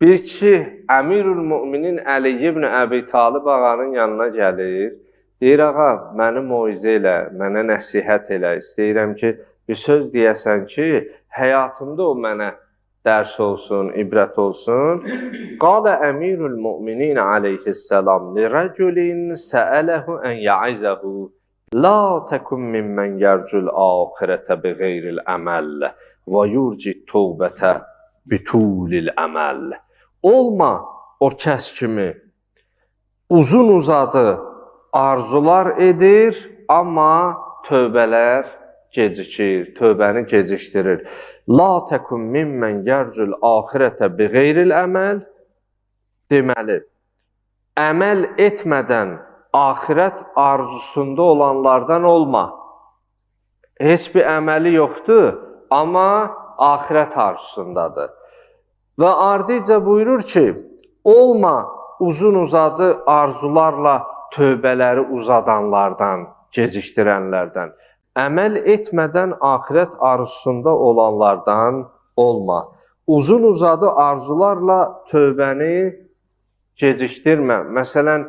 Bir kişi Əmirül Müminin Əli ibn Əbi Talib ağanın yanına gəlir. Deyir, ağa, məni moizə elə, mənə nəsihət elə. İstəyirəm ki, bir söz deyəsən ki, həyatımda o mənə dərs olsun, ibrət olsun. Qalə Əmirül Müminin aleyhisselam lirəculin səələhu ən ya'izəhu la təkun mimmən yərcül ahirətə bi qeyril əməl və yurcid tövbətə bitulil əməl. Olma o kəs kimi uzun uzadı arzular edir, amma tövbələr gecikir, tövbəni gecikdirir. La təkun mimmən yərcül ahirətə bi qeyril əməl. Deməli, əməl etmədən axirət arzusunda olanlardan olma. Heç bir əməli yoxdur, amma axirət arzusundadır. Və ardıca buyurur ki, olma uzun uzadı arzularla tövbələri uzadanlardan, gecikdirənlərdən. Əməl etmədən axirət arzusunda olanlardan olma. Uzun uzadı arzularla tövbəni gecikdirmə. Məsələn,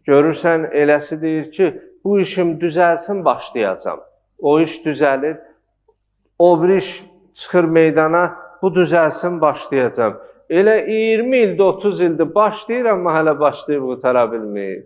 görürsən, eləsi deyir ki, bu işim düzəlsin, başlayacam. O iş düzəlir, o bir iş çıxır meydana, bu düzəlsin, başlayacam. Elə 20 ildir, 30 ildir başlayır, amma hələ başlayıb qutara bilməyir.